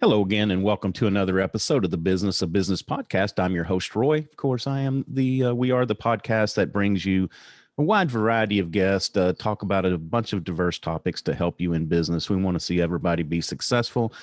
Hello again, and welcome to another episode of the Business of Business podcast. I'm your host, Roy. Of course, we are the podcast that brings you a wide variety of guests, talk about a bunch of diverse topics to help you in business. We want to see everybody be successful.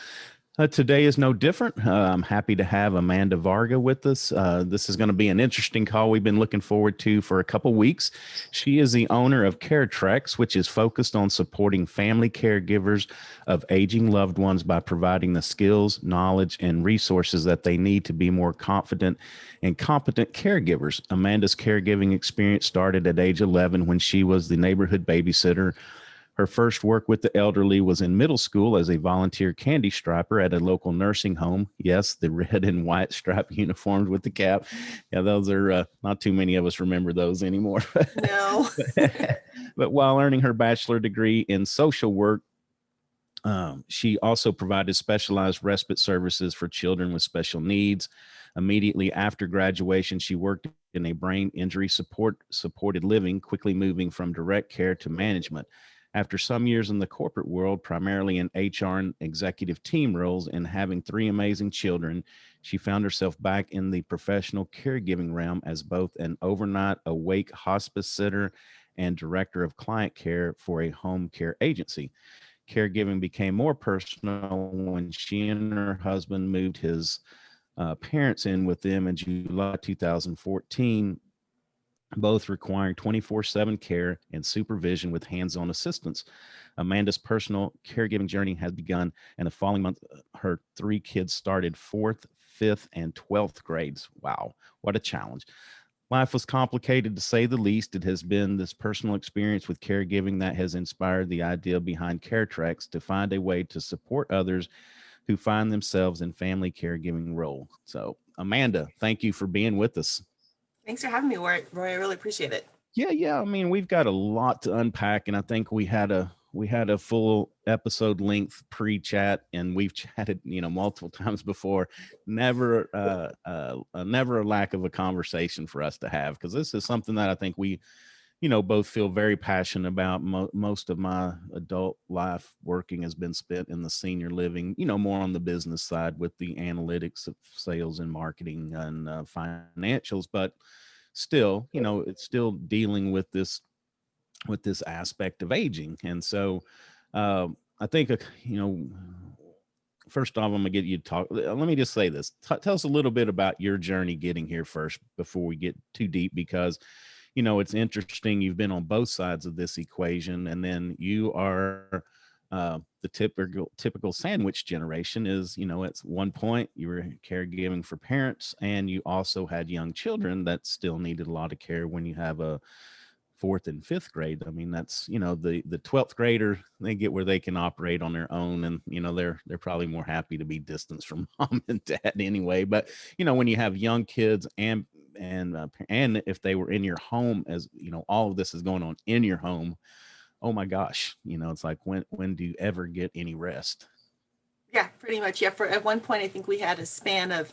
Today is no different. I'm happy to have Amanda Varga with us. This is going to be an interesting call we've been looking forward to for a couple weeks. She is the owner of CareTrex, which is focused on supporting family caregivers of aging loved ones by providing the skills, knowledge, and resources that they need to be more confident and competent caregivers. Amanda's caregiving experience started at age 11 when she was the neighborhood babysitter. Her first work with the elderly was in middle school as a volunteer candy striper at a local nursing home. Yes, the red and white striped uniforms with the cap. Yeah, those are not too many of us remember those anymore. No. But while earning her bachelor degree in social work, she also provided specialized respite services for children with special needs. Immediately after graduation, she worked in a brain injury supported living, quickly moving from direct care to management. After some years in the corporate world, primarily in HR and executive team roles, and having three amazing children, she found herself back in the professional caregiving realm as both an overnight awake hospice sitter and director of client care for a home care agency. Caregiving became more personal when she and her husband moved his parents in with them in July 2014, both requiring 24/7 care and supervision with hands-on assistance. Amanda's personal caregiving journey has begun, and the following month, her three kids started fourth, fifth, and 12th grades. Wow, what a challenge. Life was complicated to say the least. It has been this personal experience with caregiving that has inspired the idea behind CareTrex to find a way to support others who find themselves in family caregiving role. So, Amanda, thank you for being with us. Thanks for having me, Roy. I really appreciate it. Yeah. I mean, we've got a lot to unpack, and I think we had a full episode length pre-chat, and we've chatted, multiple times before. Never a lack of a conversation for us to have, because this is something that I think we, both feel very passionate about. Most of my adult life working has been spent in the senior living, more on the business side with the analytics of sales and marketing and financials, but still, it's still dealing with this aspect of aging. And so I think, first off, I'm going to get you to talk. Let me just say this. Tell us a little bit about your journey getting here first before we get too deep, because, it's interesting. You've been on both sides of this equation, and then you are the typical sandwich generation is, at one point you were caregiving for parents, and you also had young children that still needed a lot of care when you have a fourth and fifth grade. I mean, that's, the 12th grader, they get where they can operate on their own, and they're probably more happy to be distanced from mom and dad anyway. But when you have young kids and if they were in your home, as all of this is going on in your home, oh my gosh, it's like, when do you ever get any rest? Yeah, pretty much. Yeah, at one point, I think we had a span of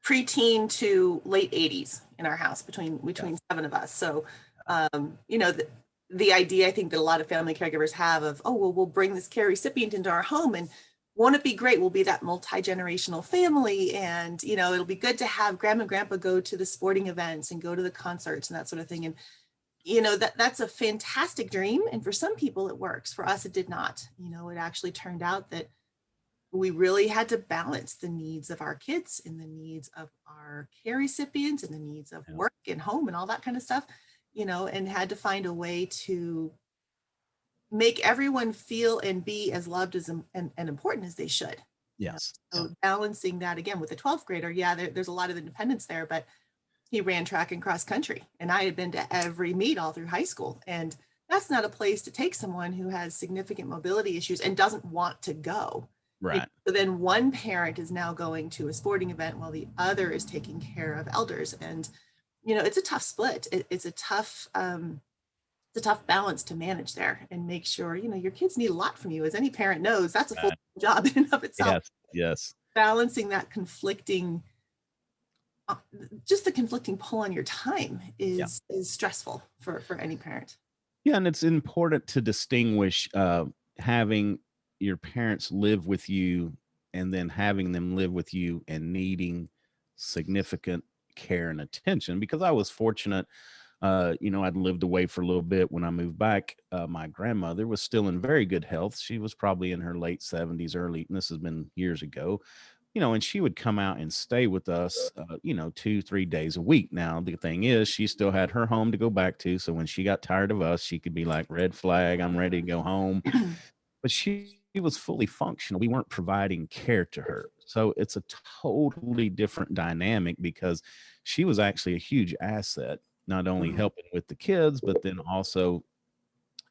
preteen to late 80s in our house between seven of us. So, the idea I think that a lot of family caregivers have of, oh, well, we'll bring this care recipient into our home, and won't it be great? We'll be that multi-generational family, and it'll be good to have grandma and grandpa go to the sporting events and go to the concerts and that sort of thing. And that's a fantastic dream, and for some people it works. For us, it did not. It actually turned out that we really had to balance the needs of our kids and the needs of our care recipients and the needs of Yeah. work and home and all that kind of stuff, and had to find a way to make everyone feel and be as loved as and important as they should. Yes. So balancing that again with the 12th grader, there's a lot of independence there, but he ran track and cross country, and I had been to every meet all through high school, and that's not a place to take someone who has significant mobility issues and doesn't want to go. Right. So then one parent is now going to a sporting event while the other is taking care of elders, and it's a tough split. It's a tough balance to manage there and make sure your kids need a lot from you. As any parent knows, that's a full job in and of itself. Yes. Balancing that just the conflicting pull on your time is stressful for any parent. Yeah, and it's important to distinguish having your parents live with you and then having them live with you and needing significant care and attention. Because I was fortunate, I'd lived away for a little bit. When I moved back, my grandmother was still in very good health. She was probably in her late 70s, early, and this has been years ago, and she would come out and stay with us, 2, 3 days a week. Now, the thing is, she still had her home to go back to. So when she got tired of us, she could be like, red flag, I'm ready to go home. But she was fully functional. We weren't providing care to her. So it's a totally different dynamic, because she was actually a huge asset, not only helping with the kids, but then also,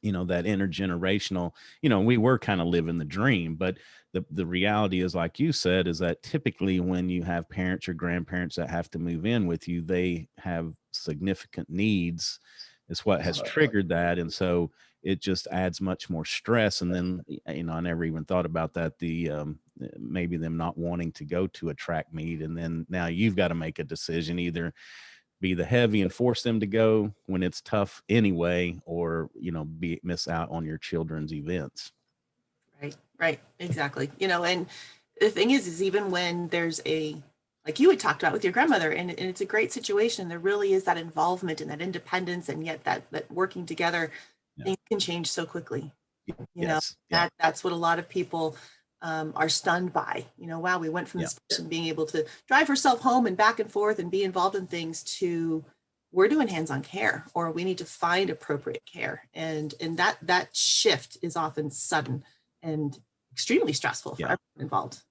that intergenerational, we were kind of living the dream. But the reality is, like you said, is that typically when you have parents or grandparents that have to move in with you, they have significant needs. It's what has triggered that. And so it just adds much more stress. And then, I never even thought about that. Maybe them not wanting to go to a track meet. And then now you've got to make a decision, either be the heavy and force them to go when it's tough anyway, or, miss out on your children's events. Right. Exactly. And the thing is even when there's like you had talked about with your grandmother, and it's a great situation, there really is that involvement and that independence, and yet that working together, things can change so quickly. Yes. Yeah. That's what a lot of people are stunned by. Wow, we went from this person being able to drive herself home and back and forth and be involved in things to we're doing hands-on care, or we need to find appropriate care. And that shift is often sudden and extremely stressful for everyone involved.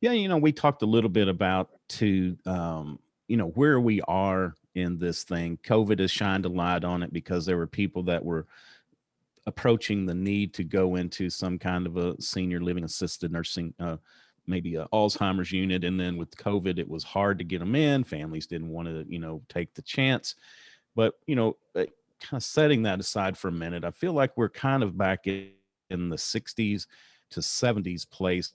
Yeah, we talked a little bit about where we are in this thing. COVID has shined a light on it, because there were people that were approaching the need to go into some kind of a senior living assisted nursing, maybe a Alzheimer's unit. And then with COVID, it was hard to get them in. Families didn't want to, take the chance. But, kind of setting that aside for a minute, I feel like we're kind of back in the 60s to 70s place,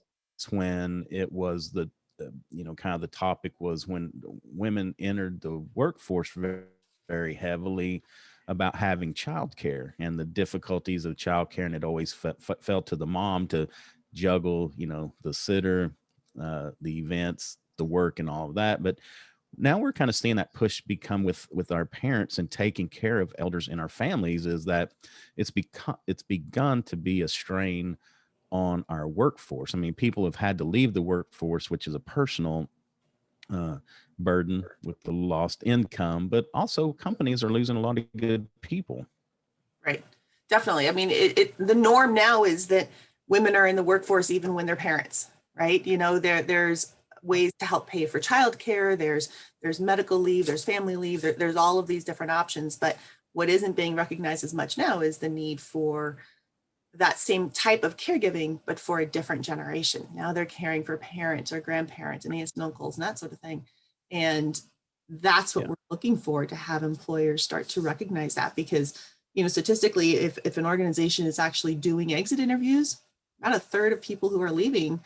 when it was kind of the topic was when women entered the workforce very, very heavily, about having childcare and the difficulties of childcare. And it always fell to the mom to juggle, the sitter, the events, the work, and all of that. But now we're kind of seeing that push become with our parents and taking care of elders in our families, is that it's begun to be a strain on our workforce. I mean, people have had to leave the workforce, which is a personal burden with the lost income, but also companies are losing a lot of good people. Right. Definitely. I mean, the norm now is that women are in the workforce even when they're parents, right? There's ways to help pay for childcare. There's medical leave, there's family leave, there's all of these different options. But what isn't being recognized as much now is the need for that same type of caregiving, but for a different generation. Now they're caring for parents or grandparents and aunts and uncles and that sort of thing. And that's what we're looking for, to have employers start to recognize that, because, statistically, if an organization is actually doing exit interviews, about a third of people who are leaving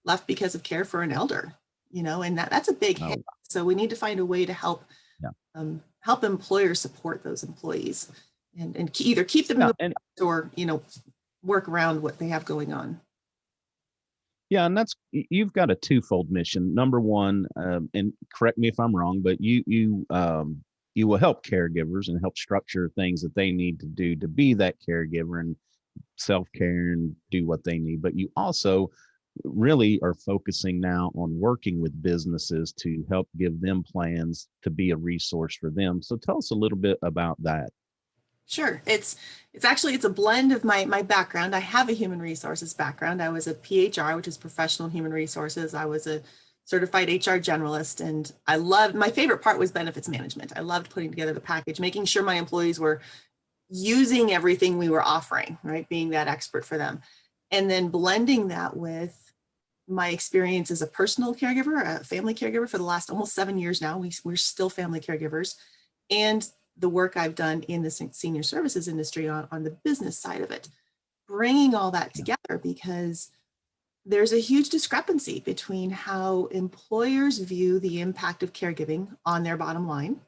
left because of care for an elder, and that's a big hit. So we need to find a way to help help employers support those employees, and either keep them in the or work around what they have going on. Yeah, and you've got a twofold mission. Number one, and correct me if I'm wrong, but you will help caregivers and help structure things that they need to do to be that caregiver, and self-care, and do what they need. But you also really are focusing now on working with businesses to help give them plans to be a resource for them. So tell us a little bit about that. Sure. It's a blend of my background. I have a human resources background. I was a PHR, which is professional human resources. I was a certified HR generalist, and my favorite part was benefits management. I loved putting together the package, making sure my employees were using everything we were offering, right? Being that expert for them. And then blending that with my experience as a personal caregiver, a family caregiver for the last almost 7 years now. We're still family caregivers. And the work I've done in the senior services industry on the business side of it, bringing all that together, because there's a huge discrepancy between how employers view the impact of caregiving on their bottom line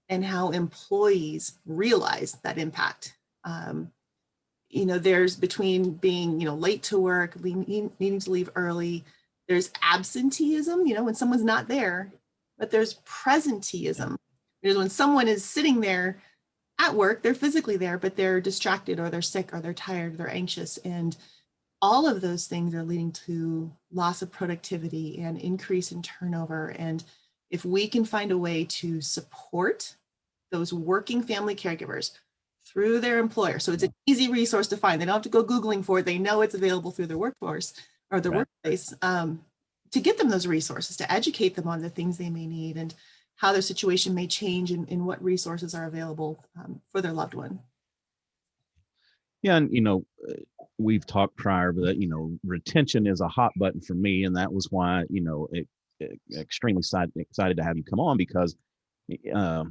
and how employees realize that impact. there's between being, late to work, needing to leave early, there's absenteeism, when someone's not there, but there's presenteeism. There's when someone is sitting there at work, they're physically there, but they're distracted or they're sick or they're tired, or they're anxious. And all of those things are leading to loss of productivity and increase in turnover. And if we can find a way to support those working family caregivers through their employer, so it's an easy resource to find. They don't have to go Googling for it. They know it's available through their workforce or their workplace, to get them those resources, to educate them on the things they may need and how their situation may change and what resources are available for their loved one. Yeah, and we've talked prior, but retention is a hot button for me, and that was why extremely excited to have you come on, because I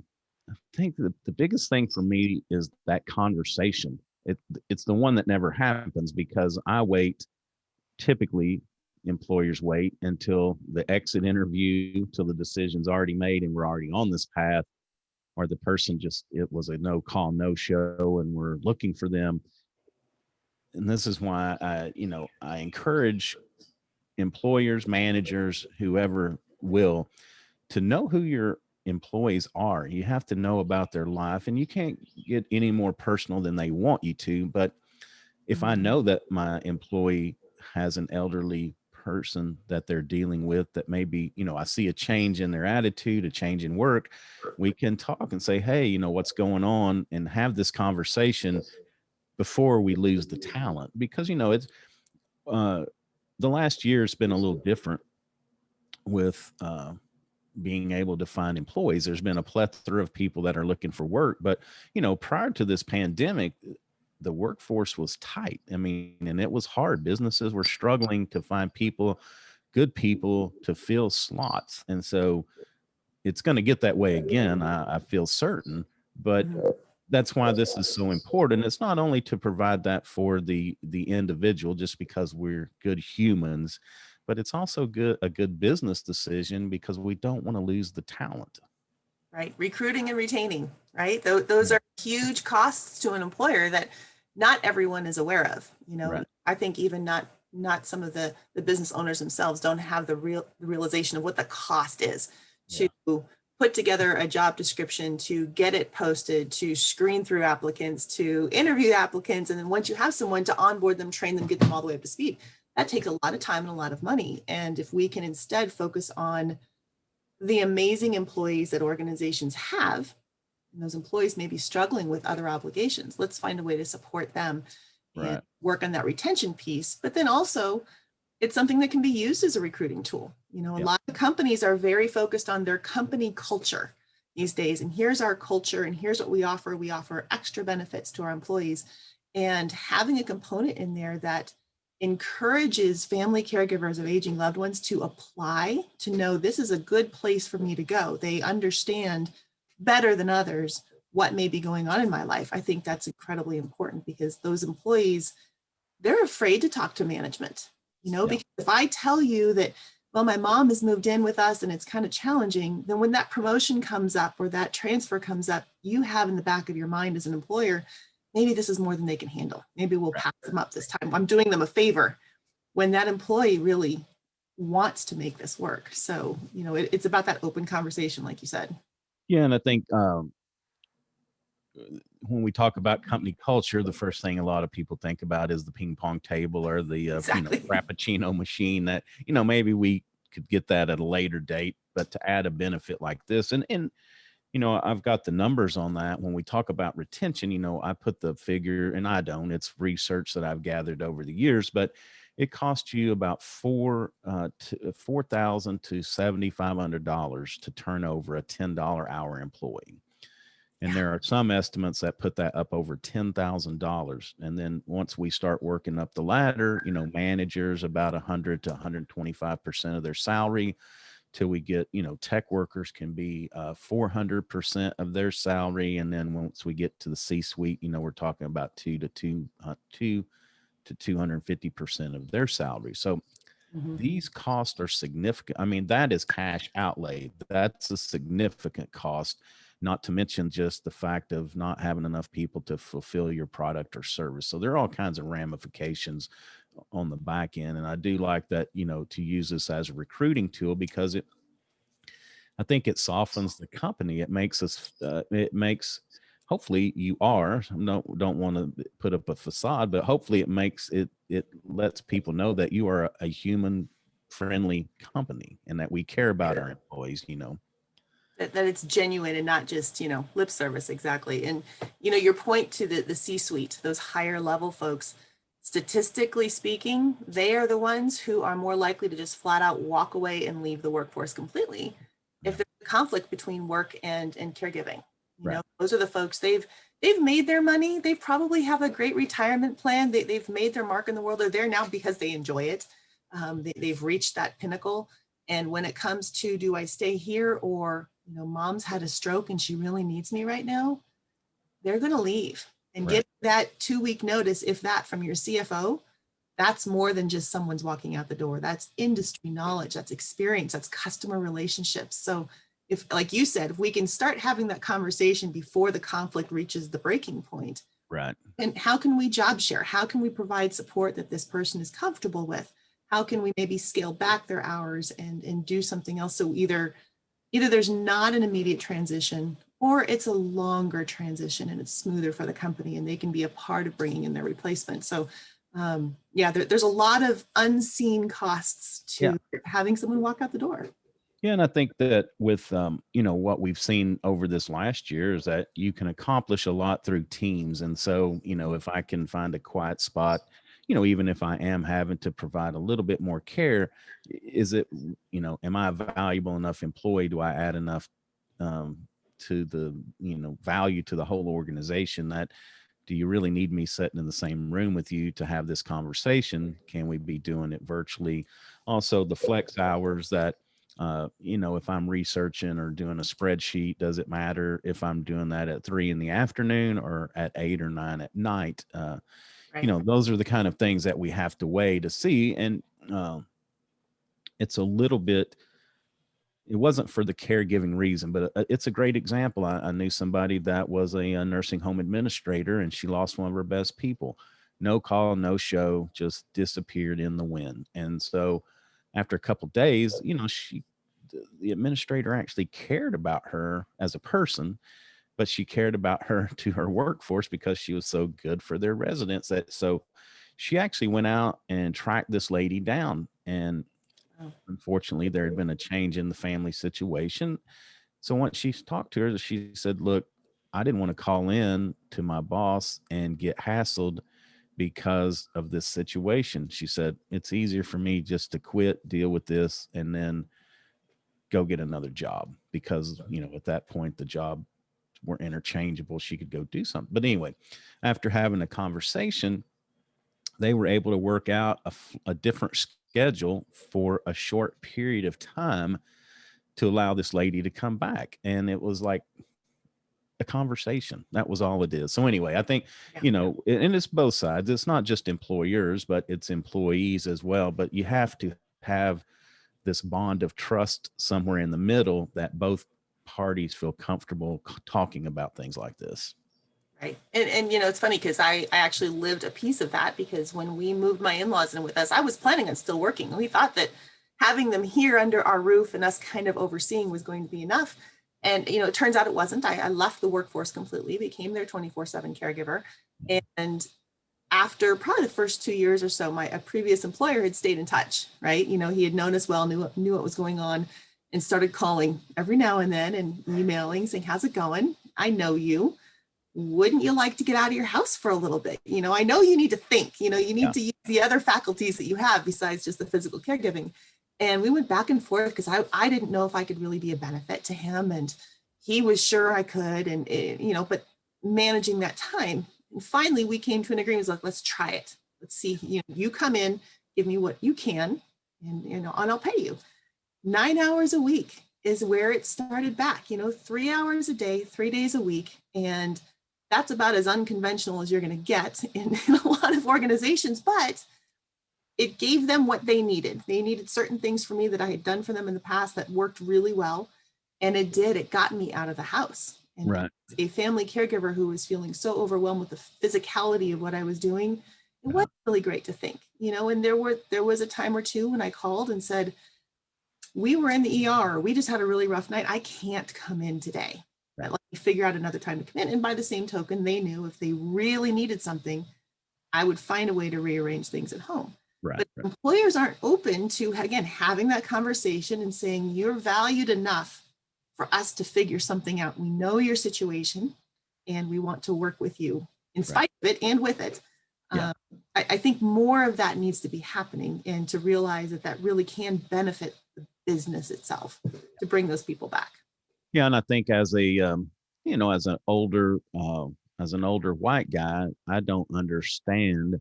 think that the biggest thing for me is that conversation. It's the one that never happens, because I wait. Typically, employers wait until the exit interview, till the decision's already made and we're already on this path, or the person it was a no call, no show, and we're looking for them. And this is why I encourage employers, managers, whoever will, to know who your employees are. You have to know about their life, and you can't get any more personal than they want you to. But if I know that my employee has an elderly person that they're dealing with, that maybe, I see a change in their attitude, a change in work, we can talk and say, hey, what's going on, and have this conversation before we lose the talent. Because, it's the last year has been a little different with being able to find employees. There's been a plethora of people that are looking for work, but prior to this pandemic, the workforce was tight. I mean, and it was hard. Businesses were struggling to find people, good people, to fill slots. And so it's going to get that way again, I feel certain. But that's why this is so important. It's not only to provide that for the individual, just because we're good humans, but it's also a good business decision, because we don't want to lose the talent. Right. Recruiting and retaining, right? Those are huge costs to an employer that not everyone is aware of. Right. I think even not some of the business owners themselves don't have the realization of what the cost is to put together a job description, to get it posted, to screen through applicants, to interview applicants. And then once you have someone, to onboard them, train them, get them all the way up to speed. That takes a lot of time and a lot of money. And if we can instead focus on the amazing employees that organizations have, and those employees may be struggling with other obligations, let's find a way to support them and work on that retention piece. But then also, it's something that can be used as a recruiting tool. A lot of companies are very focused on their company culture these days. And here's our culture, and here's what we offer. We offer extra benefits to our employees. And having a component in there that encourages family caregivers of aging loved ones to apply, to know this is a good place for me to go. They understand better than others what may be going on in my life. I think that's incredibly important, because those employees, they're afraid to talk to management, because if I tell you that, well, my mom has moved in with us and it's kind of challenging, then when that promotion comes up or that transfer comes up, you have in the back of your mind as an employer, maybe this is more than they can handle. Maybe we'll pass them up this time. I'm doing them a favor, when that employee really wants to make this work. So, it's about that open conversation, like you said. Yeah. And I think when we talk about company culture, the first thing a lot of people think about is the ping pong table or the Frappuccino machine. That maybe we could get that at a later date, but to add a benefit like this, and I've got the numbers on that. When we talk about retention, I put the figure, and I don't. It's research that I've gathered over the years, but it costs you about $4,000 to $7,500 to turn over a $10 hour employee. And there are some estimates that put that up over $10,000. And then once we start working up the ladder, managers about 100 to 125% of their salary, till we get, tech workers can be 400% of their salary. And then once we get to the C-suite, we're talking about 2 to 250% of their salary. So these costs are significant. I mean, that is cash outlay. That's a significant cost. not to mention just the fact of not having enough people to fulfill your product or service. So there are all kinds of ramifications on the back end. And I do like that, to use this as a recruiting tool, because I think it softens the company. It makes us, hopefully you are, don't want to put up a facade, but hopefully it lets people know that you are a human friendly company and that we care about our employees. That it's genuine and not just, lip service. Exactly. And, your point to the C-suite, those higher level folks, statistically speaking, they are the ones who are more likely to just flat out walk away and leave the workforce completely if there's a conflict between work and caregiving. Those are the folks, they've made their money. They probably have a great retirement plan. They've made their mark in the world. They're there now because they enjoy it. They've reached that pinnacle. And when it comes to, do I stay here, or, mom's had a stroke and she really needs me right now, they're going to leave. And get that 2-week notice, if that, from your CFO, that's more than just someone's walking out the door. That's industry knowledge, that's experience, that's customer relationships. So if, like you said, if we can start having that conversation before the conflict reaches the breaking point, right? And how can we job share? How can we provide support that this person is comfortable with? How can we maybe scale back their hours and do something else? So either there's not an immediate transition, or it's a longer transition and it's smoother for the company and they can be a part of bringing in their replacement. So there's a lot of unseen costs to having someone walk out the door. Yeah. And I think that with, what we've seen over this last year is that you can accomplish a lot through teams. And so, if I can find a quiet spot, even if I am having to provide a little bit more care, is it, am I a valuable enough employee? Do I add enough to the, value to the whole organization that, do you really need me sitting in the same room with you to have this conversation? Can we be doing it virtually? Also, the flex hours that, if I'm researching or doing a spreadsheet, does it matter if I'm doing that at 3 p.m. or at 8 or 9 p.m? Right. Those are the kind of things that we have to weigh to see. And it's a little bit, it wasn't for the caregiving reason, but it's a great example. I knew somebody that was a nursing home administrator, and she lost one of her best people. No call, no show, just disappeared in the wind. And so after a couple of days, the administrator actually cared about her as a person, but she cared about her to her workforce because she was so good for their residents. So she actually went out and tracked this lady down, and unfortunately, there had been a change in the family situation. So once she talked to her, she said, look, I didn't want to call in to my boss and get hassled because of this situation. She said, it's easier for me just to quit, deal with this, and then go get another job, because, at that point, the job were interchangeable. She could go do something. But anyway, after having a conversation, they were able to work out a different schedule for a short period of time to allow this lady to come back. And it was like a conversation. That was all it is. So anyway, I think, and it's both sides. It's not just employers, but it's employees as well. But you have to have this bond of trust somewhere in the middle that both parties feel comfortable talking about things like this. Right. And it's funny because I actually lived a piece of that, because when we moved my in-laws in with us, I was planning on still working. We thought that having them here under our roof and us kind of overseeing was going to be enough. And, it turns out it wasn't. I left the workforce completely, became their 24/7 caregiver. And after probably the first 2 years or so, a previous employer had stayed in touch, right? He had known us well, knew what was going on, and started calling every now and then and emailing saying, how's it going? I know you. Wouldn't you like to get out of your house for a little bit? I know you need to think, you need to use the other faculties that you have besides just the physical caregiving. And we went back and forth because I didn't know if I could really be a benefit to him. And he was sure I could. And, but managing that time. And finally, we came to an agreement. Like, let's try it. Let's see, you come in, give me what you can, and I'll pay you. 9 hours a week is where it started back, 3 hours a day, 3 days a week. And that's about as unconventional as you're going to get in a lot of organizations, but it gave them what they needed. They needed certain things from me that I had done for them in the past that worked really well. And it got me out of the house. And Right. as a family caregiver who was feeling so overwhelmed with the physicality of what I was doing, it was really great to think, and there was a time or two when I called and said, we were in the ER, we just had a really rough night, I can't come in today. Right. Let me figure out another time to come in. And by the same token, they knew if they really needed something, I would find a way to rearrange things at home. Right. But employers aren't open to, again, having that conversation and saying, you're valued enough for us to figure something out. We know your situation and we want to work with you in spite of it and with it. Yeah. I think more of that needs to be happening, and to realize that that really can benefit the business itself to bring those people back. Yeah, and I think as a as an older white guy, I don't understand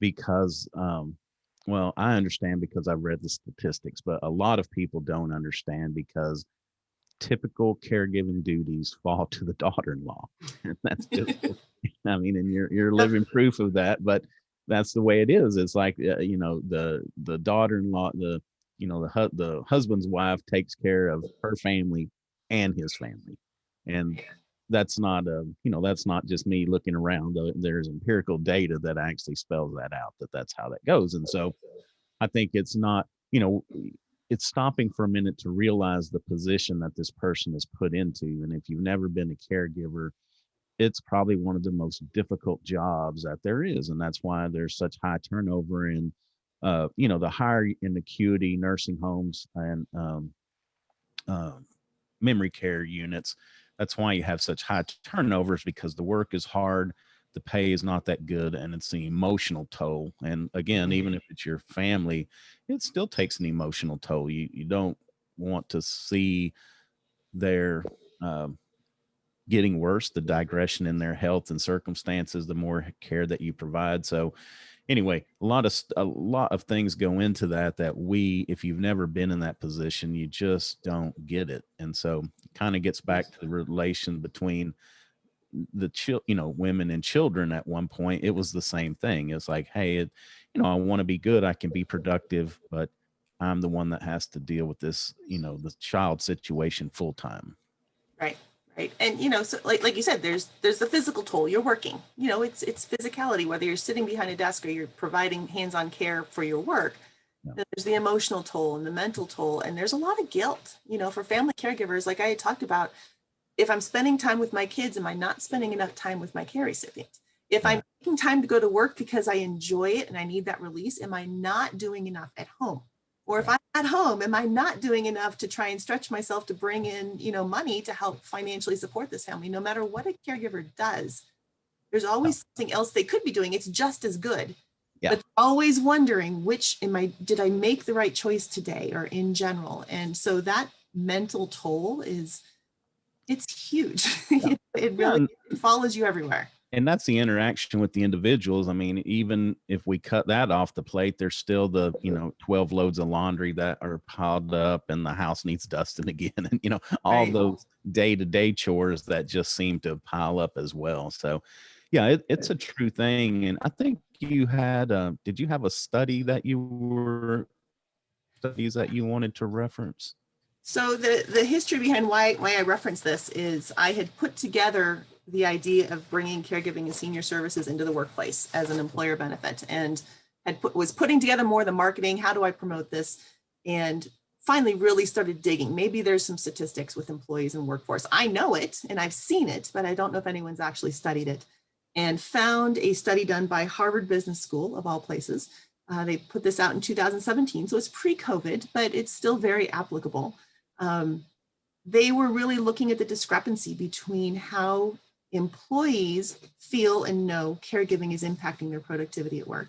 because well, I understand because I've read the statistics, but a lot of people don't understand because typical caregiving duties fall to the daughter-in-law. And that's just I mean, and you're living proof of that, but that's the way it is. It's like the daughter-in-law, the husband's wife takes care of her family and his family. And that's not that's not just me looking around. There's empirical data that actually spells that out, that's how that goes. And so I think it's not, it's stopping for a minute to realize the position that this person is put into. And if you've never been a caregiver, it's probably one of the most difficult jobs that there is. And that's why there's such high turnover in the higher in acuity nursing homes and memory care units. That's why you have such high turnovers, because the work is hard, the pay is not that good, and it's the emotional toll. And again, even if it's your family, it still takes an emotional toll. You don't want to see their getting worse, the digression in their health and circumstances, the more care that you provide. So anyway, a lot of things go into that if you've never been in that position, you just don't get it. And so it kind of gets back to the relation between women and children. At one point, it was the same thing. It's like, hey, I want to be good, I can be productive, but I'm the one that has to deal with this, the child situation full time. Right. Right. And, so like you said, there's the physical toll. You're working, it's physicality, whether you're sitting behind a desk or you're providing hands-on care for your work. Yeah. There's the emotional toll and the mental toll. And there's a lot of guilt, for family caregivers. Like I had talked about, if I'm spending time with my kids, am I not spending enough time with my care recipient? If I'm taking time to go to work because I enjoy it and I need that release, am I not doing enough at home? Or if I'm at home, am I not doing enough to try and stretch myself to bring in, money to help financially support this family? No matter what a caregiver does, there's always something else they could be doing. It's just as good. Yeah. But always wondering, did I make the right choice today or in general? And so that mental toll it's huge. Yeah. It really follows you everywhere. And that's the interaction with the individuals. I mean, even if we cut that off the plate, there's still the 12 loads of laundry that are piled up and the house needs dusting again. And, all those day-to-day chores that just seem to pile up as well. So yeah, it's a true thing. And I think you had, did you have a studies that you wanted to reference? So the history behind why I reference this is I had put together the idea of bringing caregiving and senior services into the workplace as an employer benefit, and was putting together more of the marketing. How do I promote this? And finally really started digging. Maybe there's some statistics with employees and workforce. I know it and I've seen it, but I don't know if anyone's actually studied it. And found a study done by Harvard Business School, of all places. They put this out in 2017, so it's pre-COVID, but it's still very applicable. They were really looking at the discrepancy between how employees feel and know caregiving is impacting their productivity at work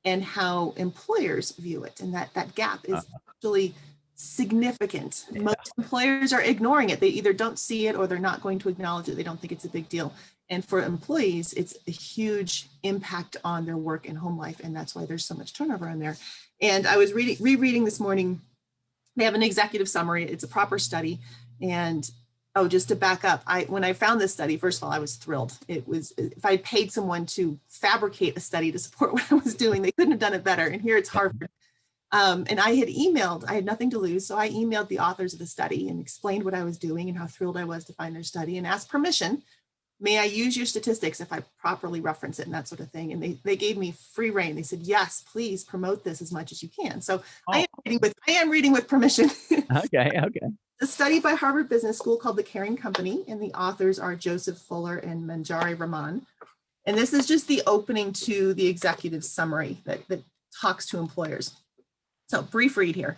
and how employers view it. And that gap is actually significant. Yeah. Most employers are ignoring it. They either don't see it or they're not going to acknowledge it. They don't think it's a big deal. And for employees, it's a huge impact on their work and home life. And that's why there's so much turnover in there. And I was rereading this morning. They have an executive summary. It's a proper study. And just to back up, when I found this study, first of all, I was thrilled. It was, if I paid someone to fabricate a study to support what I was doing, they couldn't have done it better. And here it's Harvard. And I had nothing to lose. So I emailed the authors of the study and explained what I was doing and how thrilled I was to find their study and asked permission. May I use your statistics if I properly reference it and that sort of thing? And they gave me free reign. They said, yes, please promote this as much as you can. So Oh, I am reading with permission. okay. Okay. A study by Harvard Business School called The Caring Company, and the authors are Joseph Fuller and Manjari Rahman. And this is just the opening to the executive summary that talks to employers. So brief read here.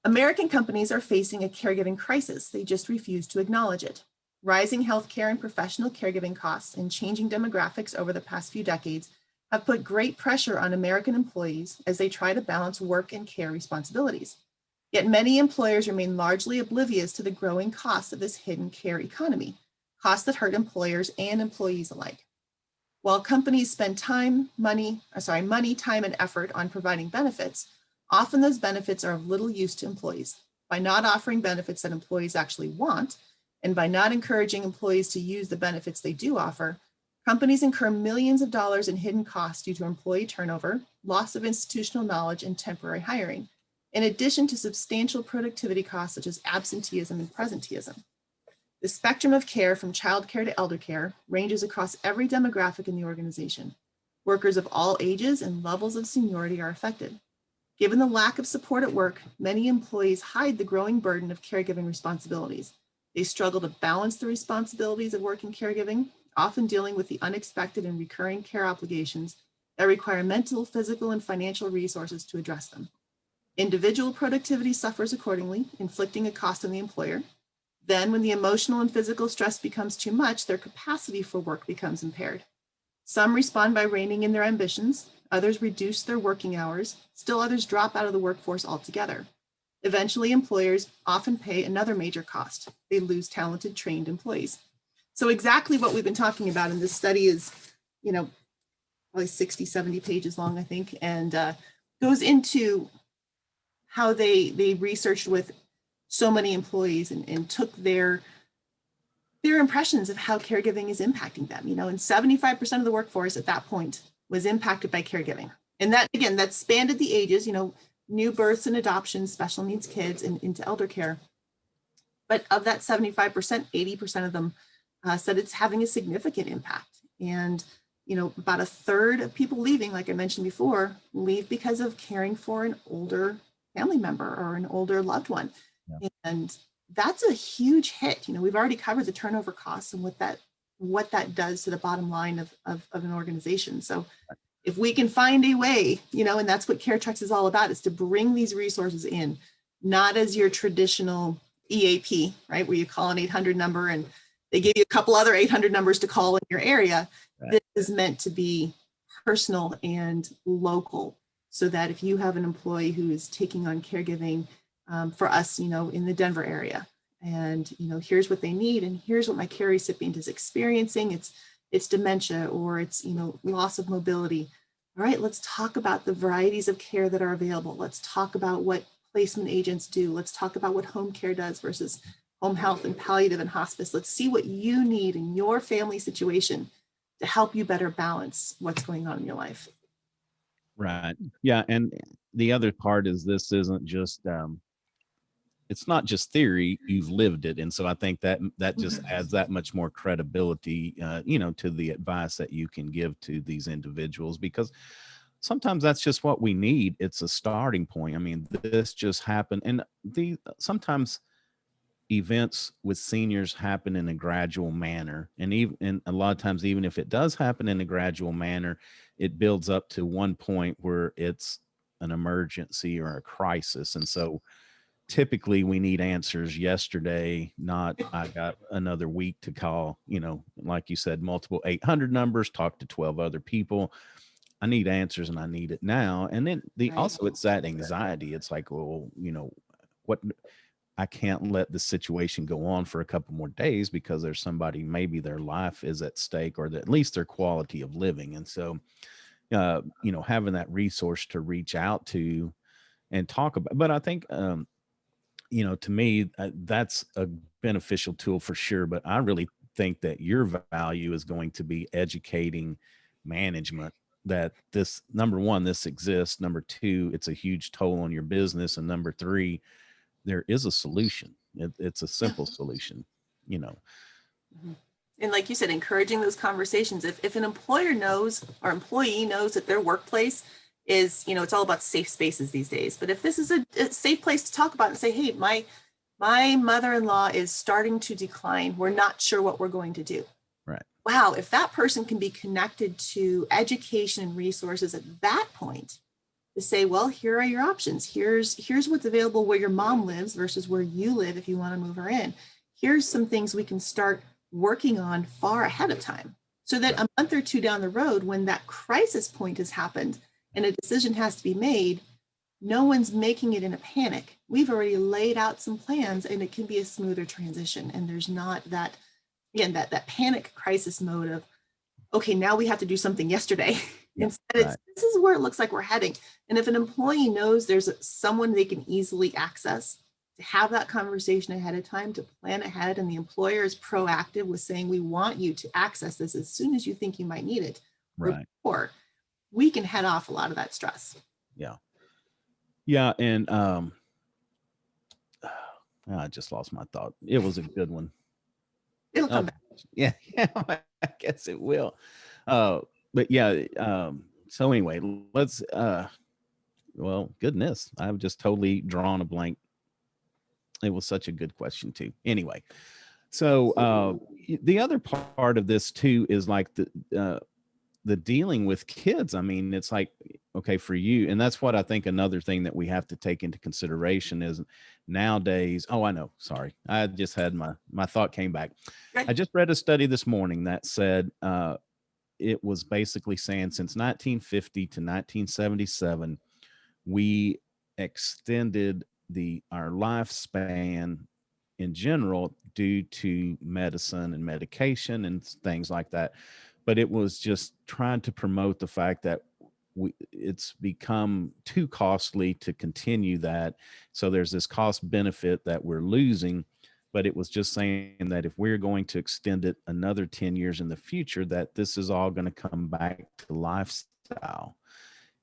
American companies are facing a caregiving crisis. They just refuse to acknowledge it. Rising healthcare and professional caregiving costs and changing demographics over the past few decades have put great pressure on American employees as they try to balance work and care responsibilities. Yet many employers remain largely oblivious to the growing costs of this hidden care economy, costs that hurt employers and employees alike. While companies spend money, time, and effort on providing benefits, often those benefits are of little use to employees. By not offering benefits that employees actually want, and by not encouraging employees to use the benefits they do offer, companies incur millions of dollars in hidden costs due to employee turnover, loss of institutional knowledge, and temporary hiring, in addition to substantial productivity costs such as absenteeism and presenteeism. The spectrum of care from childcare to elder care ranges across every demographic in the organization. Workers of all ages and levels of seniority are affected. Given the lack of support at work, many employees hide the growing burden of caregiving responsibilities. They struggle to balance the responsibilities of work and caregiving, often dealing with the unexpected and recurring care obligations that require mental, physical, and financial resources to address them. Individual productivity suffers accordingly, inflicting a cost on the employer. Then, when the emotional and physical stress becomes too much, their capacity for work becomes impaired. Some respond by reining in their ambitions, others reduce their working hours, still others drop out of the workforce altogether. Eventually, employers often pay another major cost. They lose talented, trained employees. So exactly what we've been talking about in this study is, probably 60, 70 pages long, I think, and goes into how they researched with so many employees and took their impressions of how caregiving is impacting them, and 75% of the workforce at that point was impacted by caregiving. And that, again, that spanned the ages, new births and adoptions, special needs kids, and into elder care. But of that 75%, 80% of them said it's having a significant impact. And, about a third of people leaving, like I mentioned before, leave because of caring for an older family member or an older loved one. Yeah. And that's a huge hit. We've already covered the turnover costs and what that does to the bottom line of an organization. So if we can find a way, and that's what CareTrex is all about, is to bring these resources in, not as your traditional EAP, right, where you call an 800 number and they give you a couple other 800 numbers to call in your area. Right. This is meant to be personal and local, so that if you have an employee who is taking on caregiving for us, in the Denver area, and here's what they need, and here's what my care recipient is experiencing. It's dementia, or it's loss of mobility. All right, let's talk about the varieties of care that are available. Let's talk about what placement agents do. Let's talk about what home care does versus home health and palliative and hospice. Let's see what you need in your family situation to help you better balance what's going on in your life. Right. Yeah. And the other part is this isn't just, it's not just theory, you've lived it. And so I think that just adds that much more credibility, to the advice that you can give to these individuals, because sometimes that's just what we need. It's a starting point. I mean, this just happened. And sometimes events with seniors happen in a gradual manner. And a lot of times, even if it does happen in a gradual manner, it builds up to one point where it's an emergency or a crisis. And so typically we need answers yesterday, not I got another week to call, like you said, multiple 800 numbers, talk to 12 other people. I need answers and I need it now. And then also it's that anxiety. It's like, well, what, I can't let the situation go on for a couple more days because there's somebody, maybe their life is at stake, or at least their quality of living. And so, having that resource to reach out to and talk about, but I think, to me, that's a beneficial tool for sure. But I really think that your value is going to be educating management that this, number one, this exists. Number two, it's a huge toll on your business. And number three, there is a solution. It's a simple solution, you know. Mhm. And like you said, encouraging those conversations. If an employer knows or employee knows that their workplace is, it's all about safe spaces these days. But if this is a safe place to talk about and say, hey, my mother-in-law is starting to decline. We're not sure what we're going to do. Right. Wow, if that person can be connected to education and resources at that point to say, well, here are your options. Here's what's available where your mom lives versus where you live if you want to move her in. Here's some things we can start working on far ahead of time so that a month or two down the road, when that crisis point has happened and a decision has to be made, no one's making it in a panic. We've already laid out some plans and it can be a smoother transition. And there's not that, again, that panic crisis mode of, okay, now we have to do something yesterday. Yeah, Instead, this is where it looks like we're heading. And if an employee knows there's someone they can easily access to have that conversation ahead of time, to plan ahead, and the employer is proactive with saying, we want you to access this as soon as you think you might need it, right, or we can head off a lot of that stress. Yeah. And I just lost my thought. It was a good one. It'll come back. Yeah, I guess it will. But yeah, so anyway, let's well, goodness, I've just totally drawn a blank. It was such a good question too. Anyway, so the other part of this too is like the dealing with kids. I mean, it's like, okay, for you, and that's what I think another thing that we have to take into consideration is nowadays. Oh, I know. Sorry, I just had my thought came back. I just read a study this morning that said it was basically saying since 1950 to 1977, we extended our lifespan in general due to medicine and medication and things like that. But it was just trying to promote the fact that it's become too costly to continue that. So there's this cost benefit that we're losing. But it was just saying that if we're going to extend it another 10 years in the future, that this is all going to come back to lifestyle.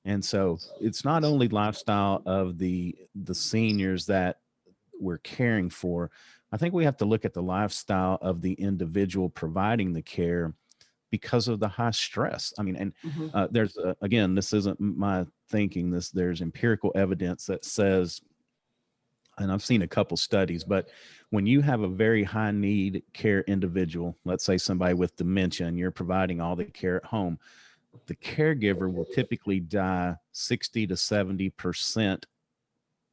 And so it's not only lifestyle of the seniors that we're caring for. I think we have to look at the lifestyle of the individual providing the care because of the high stress. I mean, and there's again, this isn't my thinking. There's empirical evidence that says, and I've seen a couple studies, but when you have a very high need care individual, let's say somebody with dementia, and you're providing all the care at home, the caregiver will typically die 60 to 70%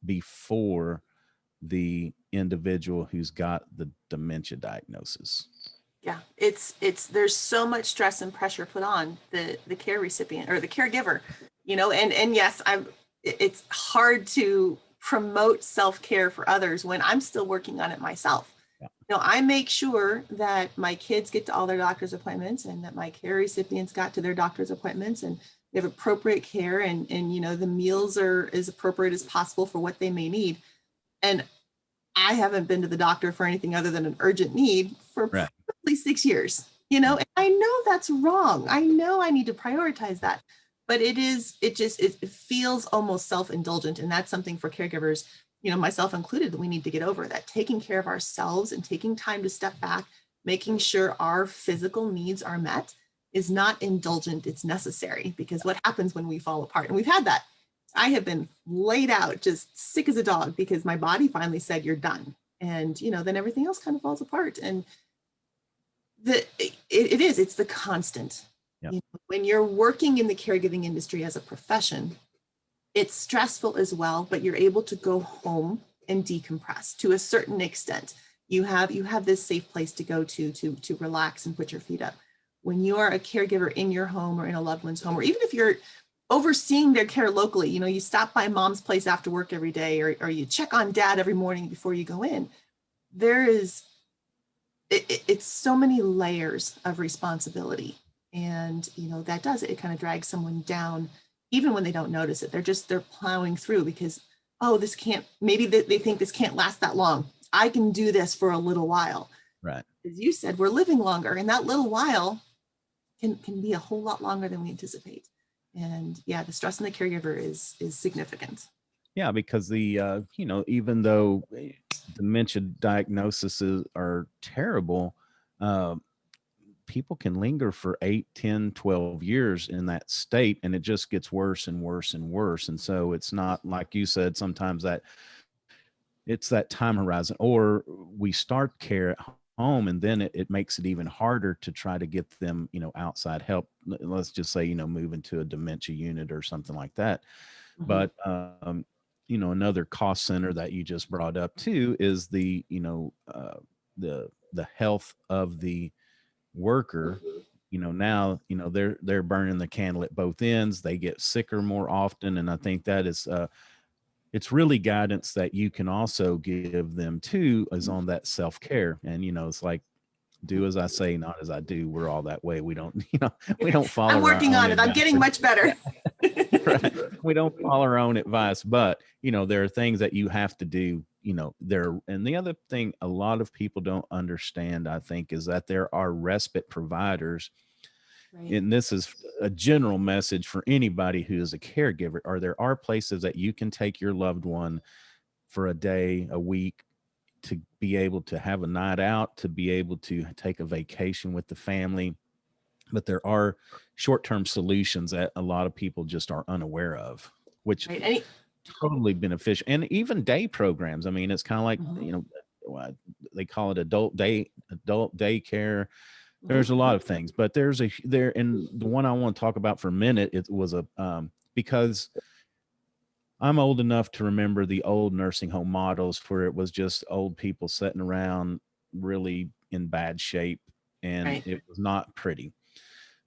before the individual who's got the dementia diagnosis. Yeah, there's so much stress and pressure put on the care recipient or the caregiver, and yes, it's hard to promote self-care for others when I'm still working on it myself. Yeah. I make sure that my kids get to all their doctor's appointments and that my care recipients got to their doctor's appointments and they have appropriate care and the meals are as appropriate as possible for what they may need. And I haven't been to the doctor for anything other than an urgent need for probably 6 years, and I know that's wrong. I know I need to prioritize that, but it feels almost self-indulgent. And that's something for caregivers, myself included, that we need to get over, that taking care of ourselves and taking time to step back, making sure our physical needs are met is not indulgent. It's necessary, because what happens when we fall apart? And we've had that. I have been laid out just sick as a dog because my body finally said, you're done. And, then everything else kind of falls apart. And it's the constant. Yep. When you're working in the caregiving industry as a profession, it's stressful as well, but you're able to go home and decompress to a certain extent. You have this safe place to go to relax and put your feet up. When you are a caregiver in your home or in a loved one's home, or even if you're overseeing their care locally, you stop by mom's place after work every day, or you check on dad every morning before you go in. It's so many layers of responsibility. And, that does it. It kind of drags someone down, even when they don't notice it. They're plowing through because, maybe they think this can't last that long. I can do this for a little while. Right. As you said, we're living longer, and that little while can be a whole lot longer than we anticipate. And yeah, the stress on the caregiver is significant. Yeah, because even though dementia diagnoses are terrible, uh, people can linger for 8, 10, 12 years in that state, and it just gets worse and worse and worse. And so it's not like you said, sometimes that it's that time horizon, or we start care at home, and then it makes it even harder to try to get them, outside help. Let's just say, move into a dementia unit or something like that. Mhm. But another cost center that you just brought up too is the health of the worker. Now, they're burning the candle at both ends. They get sicker more often, and I think that is it's really guidance that you can also give them too, is on that self-care. And it's like, do as I say, not as I do. We're all that way. We don't, we don't I'm follow our working own on it. I'm advice. getting much better. Right. We don't follow our own advice, but there are things that you have to do. And the other thing a lot of people don't understand, I think, is that there are respite providers. Right. And this is a general message for anybody who is a caregiver, or there are places that you can take your loved one for a day, a week, to be able to have a night out, to be able to take a vacation with the family. But there are short-term solutions that a lot of people just are unaware of, which Right. totally beneficial. And even day programs. I mean, it's kind of like, Mhm. they call it adult daycare. Mhm. There's a lot of things, but and the one I want to talk about for a minute, it was because I'm old enough to remember the old nursing home models where it was just old people sitting around really in bad shape, and Right. it was not pretty.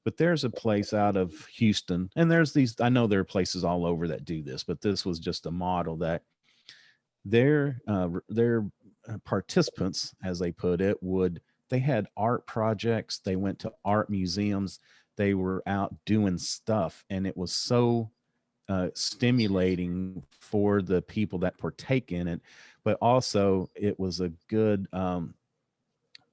But there's a place out of Houston, and I know there are places all over that do this, but this was just a model that their participants, as they put it, they had art projects, they went to art museums, they were out doing stuff, and it was so stimulating for the people that partake in it, but also it was a good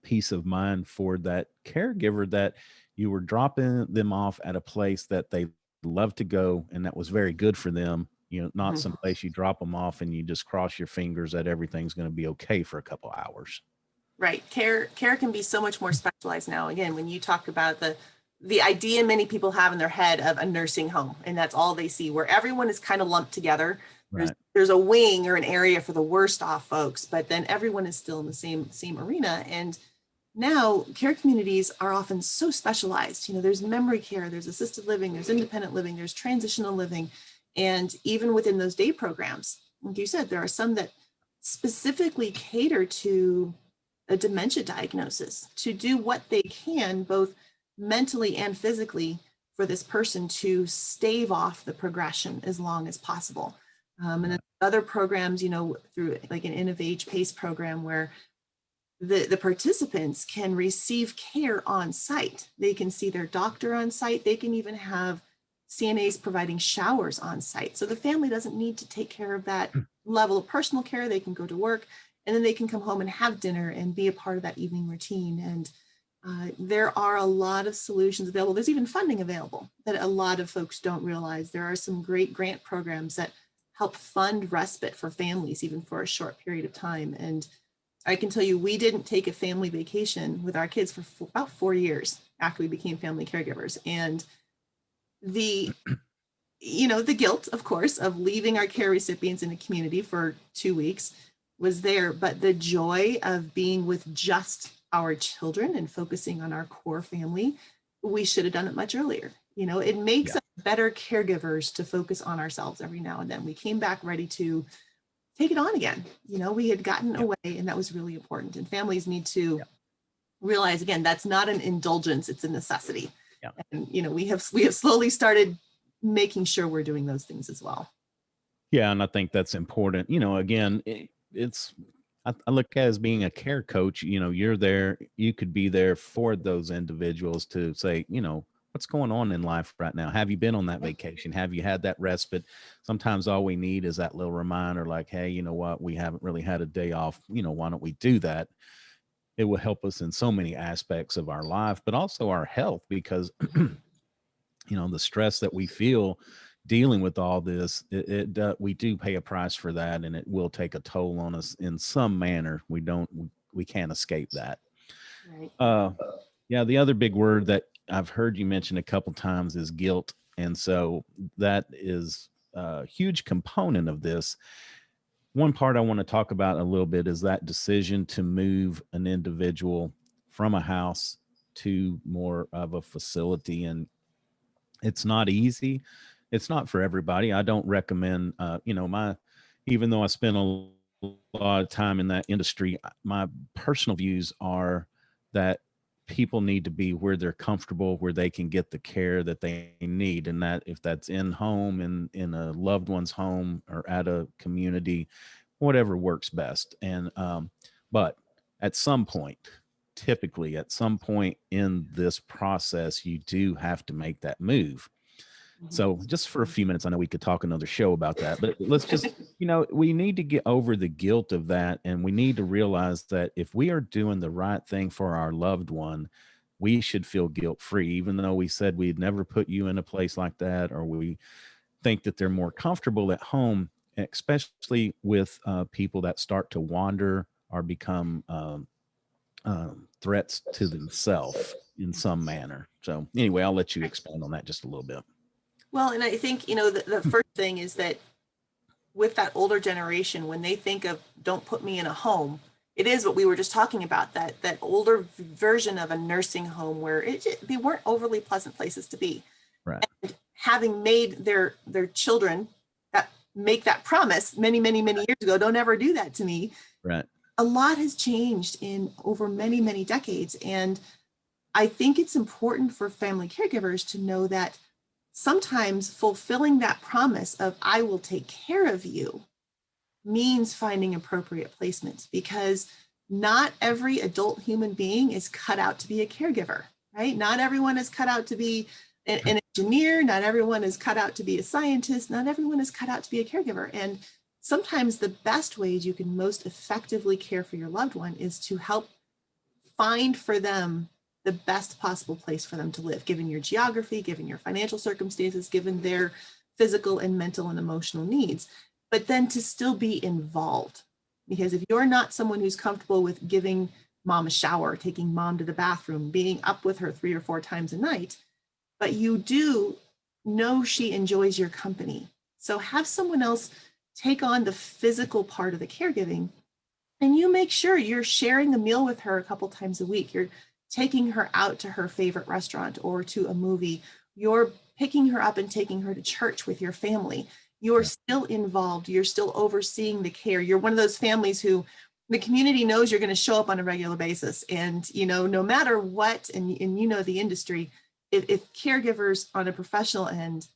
peace of mind for that caregiver, that you were dropping them off at a place that they love to go and that was very good for them, not Mhm. some place you drop them off and you just cross your fingers that everything's going to be okay for a couple hours. Right. Care can be so much more specialized now. Again, when you talk about the idea many people have in their head of a nursing home, and that's all they see, where everyone is kind of lumped together. Right. There's a wing or an area for the worst off folks, but then everyone is still in the same arena. And now care communities are often so specialized. There's memory care, there's assisted living, there's independent living, there's transitional living. And even within those day programs, like you said, there are some that specifically cater to a dementia diagnosis to do what they can, both mentally and physically, for this person to stave off the progression as long as possible. And then other programs, through like an InnovAge PACE program, where the participants can receive care on site. They can see their doctor on site. They can even have CNAs providing showers on site. So the family doesn't need to take care of that level of personal care. They can go to work, and then they can come home and have dinner and be a part of that evening routine. And there are a lot of solutions available. There's even funding available that a lot of folks don't realize. There are some great grant programs that help fund respite for families, even for a short period of time. And I can tell you, we didn't take a family vacation with our kids for about 4 years after we became family caregivers. And the the guilt, of course, of leaving our care recipients in a community for 2 weeks was there, but the joy of being with just our children and focusing on our core family, we should have done it much earlier. It makes us better caregivers to focus on ourselves every now and then. We came back ready to take it on again. We had gotten away, and that was really important. And families need to realize, again, that's not an indulgence, it's a necessity. And we have slowly started making sure we're doing those things as well. Yeah, and I think that's important. Again, I look at it as being a care coach. You're there, you could be there for those individuals to say, what's going on in life right now? Have you been on that vacation? Have you had that respite? Sometimes all we need is that little reminder, like, hey, you know what? We haven't really had a day off. Why don't we do that? It will help us in so many aspects of our life, but also our health, because the stress that we feel dealing with all this, we do pay a price for that, and it will take a toll on us in some manner. We can't escape that. Right. Uh, yeah, the other big word that I've heard you mention a couple times is guilt, and so that is a huge component of this. One part I want to talk about a little bit is that decision to move an individual from a house to more of a facility. And it's not easy. It's not for everybody. I don't recommend, even though I spent a lot of time in that industry, my personal views are that people need to be where they're comfortable, where they can get the care that they need. And that if that's in home, in a loved one's home, or at a community, whatever works best. But at some point, typically at some point in this process, you do have to make that move. So just for a few minutes, I know we could talk another show about that, but let's just, we need to get over the guilt of that. And we need to realize that if we are doing the right thing for our loved one, we should feel guilt free, even though we said we'd never put you in a place like that, or we think that they're more comfortable at home, especially with people that start to wander or become threats to themselves in some manner. So anyway, I'll let you expand on that just a little bit. Well, and I think, the first thing is that with that older generation, when they think of don't put me in a home, it is what we were just talking about, that older version of a nursing home where they weren't overly pleasant places to be. Right. And having made their children that make that promise many, many, many years ago, don't ever do that to me. Right. A lot has changed in over many, many decades. And I think it's important for family caregivers to know that sometimes fulfilling that promise of I will take care of you means finding appropriate placement, because not every adult human being is cut out to be a caregiver, right? Not everyone is cut out to be an engineer. Not everyone is cut out to be a scientist. Not everyone is cut out to be a caregiver. And sometimes the best ways you can most effectively care for your loved one is to help find for them the best possible place for them to live, given your geography, given your financial circumstances, given their physical and mental and emotional needs, but then to still be involved. Because if you're not someone who's comfortable with giving mom a shower, taking mom to the bathroom, being up with her 3 or 4 times a night, but you do know she enjoys your company. So have someone else take on the physical part of the caregiving, and you make sure you're sharing a meal with her a couple times a week. You're taking her out to her favorite restaurant or to a movie. You're picking her up and taking her to church with your family. You're still involved. You're still overseeing the care. You're one of those families who the community knows you're going to show up on a regular basis. And, no matter what, and the industry, if caregivers on a professional end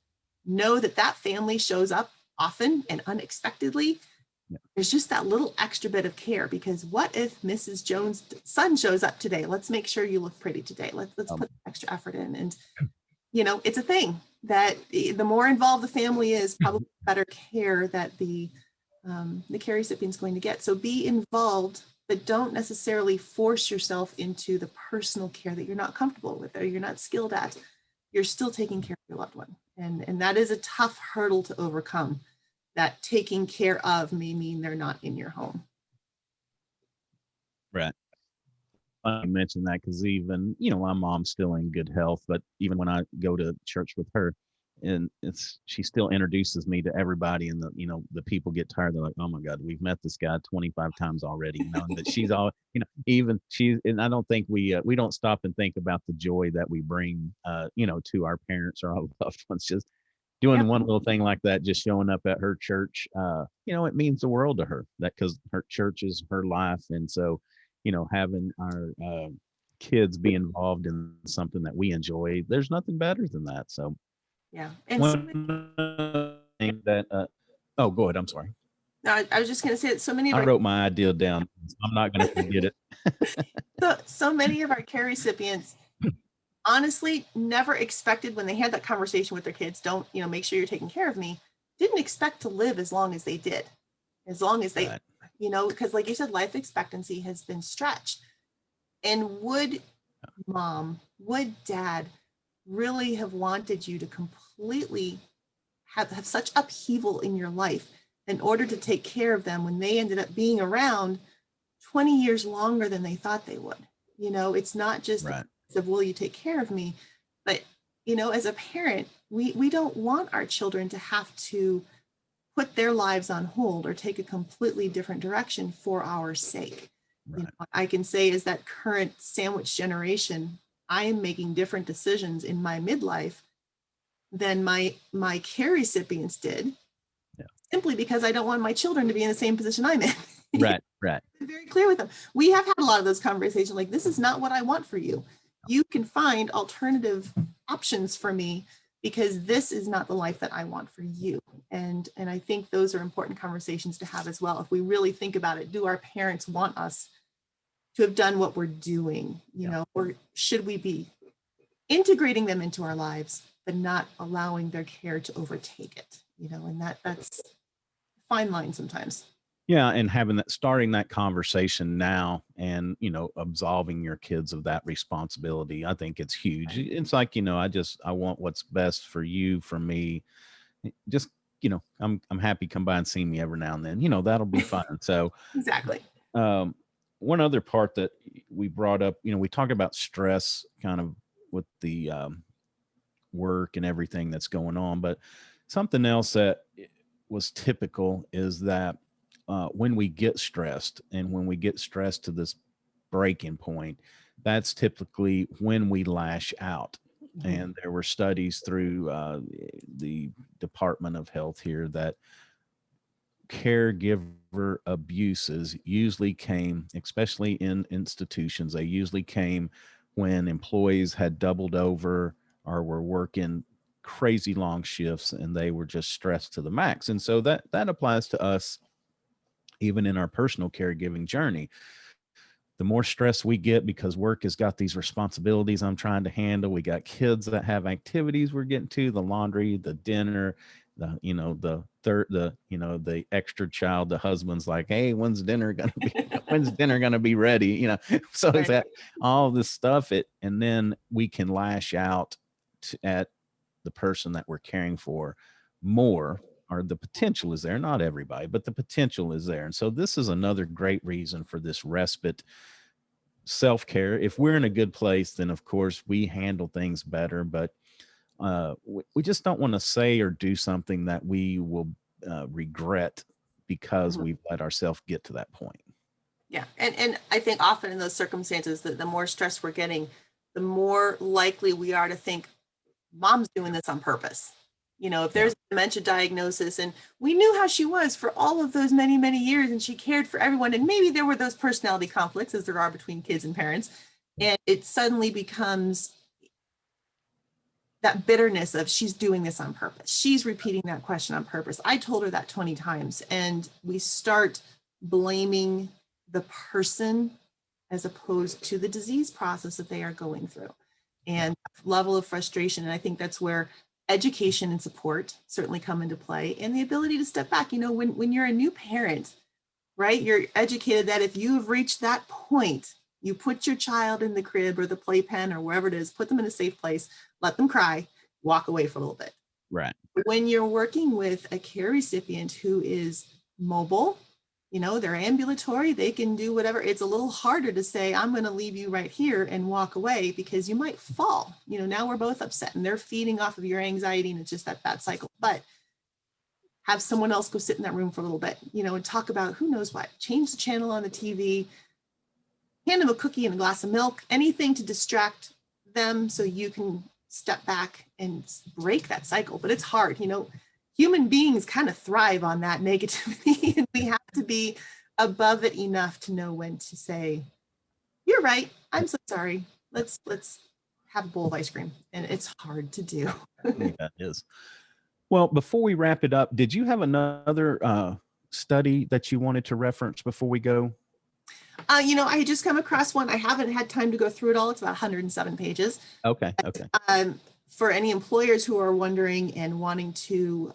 know that family shows up often and unexpectedly, there's just that little extra bit of care, because what if Mrs. Jones' son shows up today? Let's make sure you look pretty today. Let's put extra effort in. And, it's a thing that the more involved the family is, probably better care that the care recipient's going to get. So be involved, but don't necessarily force yourself into the personal care that you're not comfortable with or you're not skilled at. You're still taking care of your loved one. And that is a tough hurdle to overcome. That taking care of may mean they're not in your home. Right. I mentioned that because even, my mom's still in good health, but even when I go to church with her, and she still introduces me to everybody, and the people get tired. They're like, oh my God, we've met this guy 25 times already. That she's all, even she, and I don't think we don't stop and think about the joy that we bring, to our parents or our loved ones. Just doing one little thing like that, just showing up at her church, it means the world to her, that because her church is her life. And so, having our kids be involved in something that we enjoy, there's nothing better than that. So yeah. And one thing that oh, go ahead. I'm sorry. No, I was just going to say that so many of I wrote my idea down. So I'm not going to forget it. so many of our care recipients honestly never expected, when they had that conversation with their kids, don't, make sure you're taking care of me, didn't expect to live as long as they did, as long as they, Right. Because like you said, life expectancy has been stretched. And would mom, would dad really have wanted you to completely have such upheaval in your life in order to take care of them when they ended up being around 20 years longer than they thought they would. You know, it's not just Right. of will you take care of me, but you know, as a parent, we don't want our children to have to put their lives on hold or take a completely different direction for our sake. You Right. know, I can say as that current sandwich generation, I am making different decisions in my midlife than my care recipients did, Yeah. simply because I don't want my children to be in the same position I'm in. Right. Right. I'm very clear with them. We have had a lot of those conversations like, this is not what I want for you. You can find alternative options for me because this is not the life that I want for you. And I think those are important conversations to have as well. If we really think about it, do our parents want us to have done what we're doing, you Yeah. know, or should we be integrating them into our lives, but not allowing their care to overtake it, you know, and that's a fine line sometimes. Yeah, and having that starting that conversation now and, absolving your kids of that responsibility, I think it's huge. Right. It's like, I want what's best for you, for me. Just, I'm happy come by and see me every now and then. That'll be fine. So, Exactly. um one other part that we brought up, we talk about stress kind of with the work and everything that's going on, but something else that was typical is that when we get stressed and when we get stressed to this breaking point, that's typically when we lash out. Mhm. And there were studies through the Department of Health here that caregiver abuses usually came, especially in institutions, they usually came when employees had doubled over or were working crazy long shifts and they were just stressed to the max. And so that applies to us even in our personal caregiving journey. The more stress we get because work has got these responsibilities I'm trying to handle, we got kids that have activities we're getting to, the laundry, the dinner, the extra child, the husband's like, hey, when's dinner gonna be when's dinner gonna be ready, so it's Right. that all this stuff, and then we can lash out at the person that we're caring for more, or the potential is there, not everybody, but the potential is there. And so this is another great reason for this respite self-care. If we're in a good place, then of course we handle things better, but we just don't want to say or do something that we will regret because Mhm. we've let ourselves get to that point. Yeah. And I think often in those circumstances that the more stress we're getting, the more likely we are to think mom's doing this on purpose. You know, if Yeah. there's a dementia diagnosis and we knew how she was for all of those many, many years and she cared for everyone, and maybe there were those personality conflicts as there are between kids and parents, and it suddenly becomes that bitterness of she's doing this on purpose. She's repeating that question on purpose. I told her that 20 times. And we start blaming the person as opposed to the disease process that they are going through Yeah. and level of frustration. And I think that's where education and support certainly come into play, and the ability to step back. You know, when you're a new parent, right, you're educated that if you have reached that point, you put your child in the crib or the playpen or wherever it is, put them in a safe place, let them cry, walk away for a little bit. Right. When you're working with a care recipient who is mobile, you know, they're ambulatory, they can do whatever. It's a little harder to say, I'm going to leave you right here and walk away because you might fall. You know, now we're both upset and they're feeding off of your anxiety and it's just that bad cycle. But have someone else go sit in that room for a little bit, you know, and talk about who knows what, change the channel on the TV, hand them a cookie and a glass of milk, anything to distract them so you can step back and break that cycle. But it's hard, you know, human beings kind of thrive on that negativity and we have to be above it enough to know when to say, you're right, I'm so sorry, let's have a bowl of ice cream. And it's hard to do. Yeah, it is. Well, before we wrap it up, did you have another study that you wanted to reference before we go? You know, I had just come across one. I haven't had time to go through it all. It's about 107 pages. Okay. Okay. For any employers who are wondering and wanting to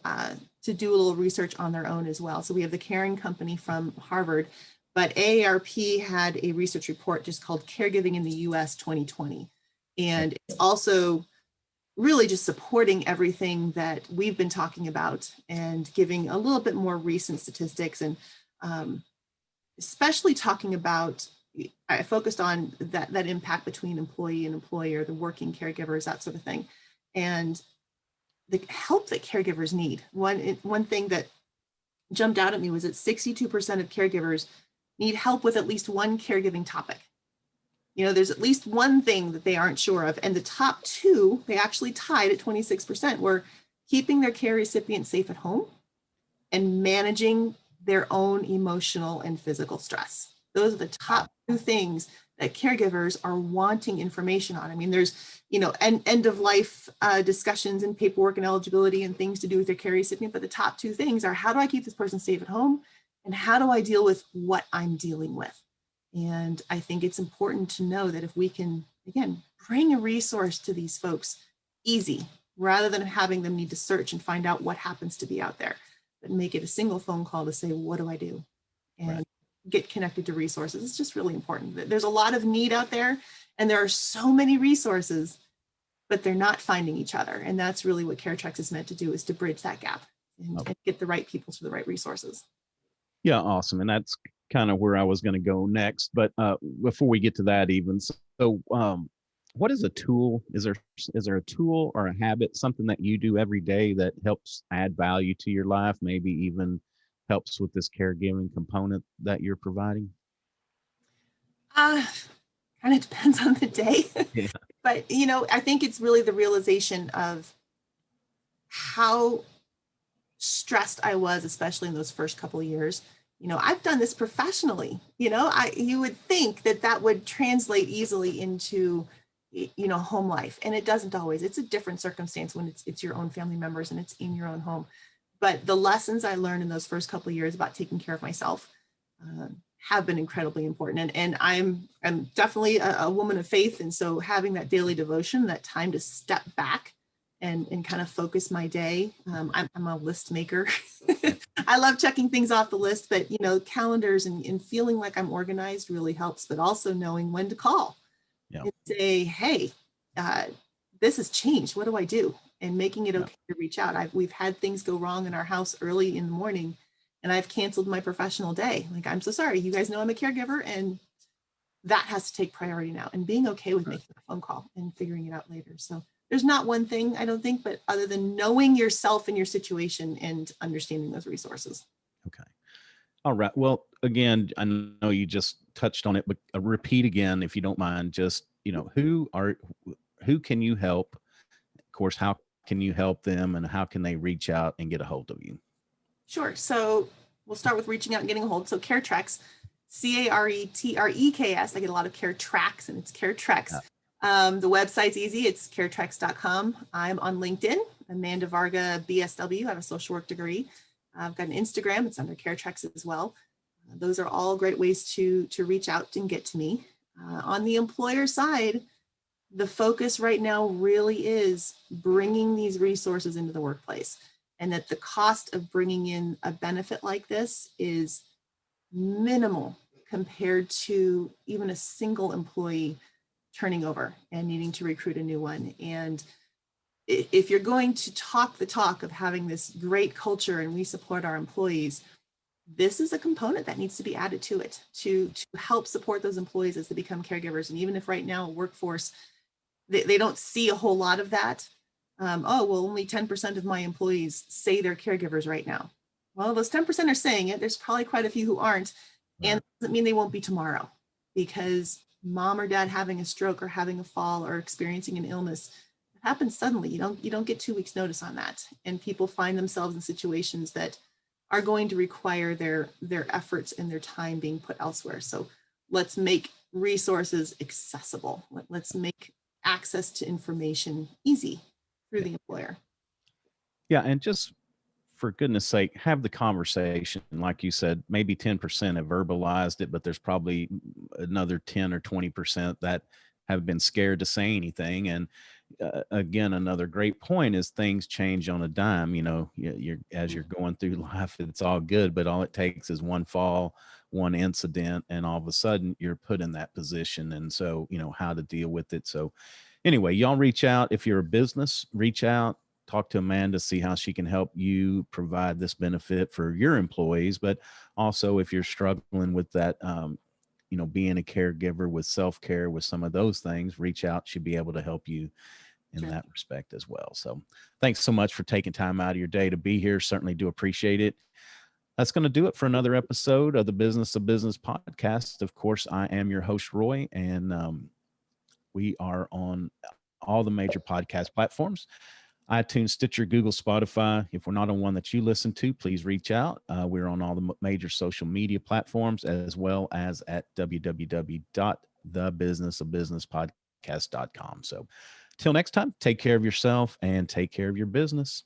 do a little research on their own as well. So we have the Caring Company from Harvard, but AARP had a research report just called Caregiving in the U.S. 2020, and it's also really just supporting everything that we've been talking about and giving a little bit more recent statistics, and um, especially talking about, I focused on that impact between employee and employer, the working caregivers, that sort of thing, and the help that caregivers need. One thing that jumped out at me was that 62% of caregivers need help with at least one caregiving topic. There's at least one thing that they aren't sure of. And the top two, they actually tied at 26%, were keeping their care recipient safe at home and managing their own emotional and physical stress. Those are the top two things that caregivers are wanting information on. I mean, there's, end of life discussions and paperwork and eligibility and things to do with their care recipient, but the top two things are, how do I keep this person safe at home? And how do I deal with what I'm dealing with? And I think it's important to know that if we can, again, bring a resource to these folks easy, rather than having them need to search and find out what happens to be out there, but make it a single phone call to say, what do I do? And Right. get connected to resources. It's just really important. There's a lot of need out there, and there are so many resources, but they're not finding each other. And that's really what CareTrex is meant to do, is to bridge that gap and get the right people to the right resources. Yeah, awesome. And that's kind of where I was going to go next. But before we get to that, even what is a tool? Is there a tool or a habit, something that you do every day that helps add value to your life? Maybe even helps with this caregiving component that you're providing? Uh, Kind of depends on the day. Yeah. But, I think it's really the realization of how stressed I was, especially in those first couple of years. I've done this professionally. You would think that would translate easily into, home life, and it doesn't always. It's a different circumstance when it's your own family members and it's in your own home. But the lessons I learned in those first couple of years about taking care of myself have been incredibly important. And I'm definitely a woman of faith, and so having that daily devotion, that time to step back and kind of focus my day. I'm a list maker. I love checking things off the list, but calendars and feeling like I'm organized really helps, but also knowing when to call. Yeah. And say, hey, this has changed. What do I do? And making it okay to reach out. We've had things go wrong in our house early in the morning, and I've canceled my professional day. Like, I'm so sorry. You guys know I'm a caregiver, and that has to take priority now, and being okay with making a phone call and figuring it out later. So there's not one thing, I don't think, but other than knowing yourself and your situation and understanding those resources. Okay. All right. Well, again, I know you just touched on it, but repeat again, if you don't mind, just, who can you help? Of course, how can you help them, and how can they reach out and get a hold of you? Sure. So we'll start with reaching out and getting a hold. So CareTrex, CareTrex. I get a lot of CareTrax, and it's CareTrex. The website's easy. It's caretrex.com. I'm on LinkedIn, Amanda Varga, BSW. I have a social work degree. I've got an Instagram. It's under CareTrex as well. Those are all great ways to reach out and get to me. On the employer side, the focus right now really is bringing these resources into the workplace, and that the cost of bringing in a benefit like this is minimal compared to even a single employee turning over and needing to recruit a new one. And if you're going to talk the talk of having this great culture and we support our employees, this is a component that needs to be added to it to help support those employees as they become caregivers. And even if right now workforce, they don't see a whole lot of that. Only 10% of my employees say they're caregivers right now. Well, those 10% are saying it. There's probably quite a few who aren't. And it doesn't mean they won't be tomorrow, because mom or dad having a stroke or having a fall or experiencing an illness, it happens suddenly. You don't get 2 weeks notice on that. And people find themselves in situations that are going to require their efforts and their time being put elsewhere. So let's make resources accessible. Let's make access to information easy through the employer. Yeah. And just for goodness sake, have the conversation. Like you said, maybe 10% have verbalized it, but there's probably another 10 or 20% that have been scared to say anything. And again, another great point is things change on a dime. As you're going through life, it's all good, but all it takes is one fall, one incident, and all of a sudden you're put in that position. And so, how to deal with it. So anyway, y'all reach out. If you're a business, reach out, talk to Amanda, see how she can help you provide this benefit for your employees. But also, if you're struggling with that, being a caregiver with self-care, with some of those things, reach out. She'll be able to help you in Sure. that respect as well. So thanks so much for taking time out of your day to be here. Certainly do appreciate it. That's going to do it for another episode of the Business of Business podcast. Of course, I am your host, Roy, and we are on all the major podcast platforms: iTunes, Stitcher, Google, Spotify. If we're not on one that you listen to, please reach out. We're on all the major social media platforms, as well as at www.thebusinessofbusinesspodcast.com. So till next time, take care of yourself and take care of your business.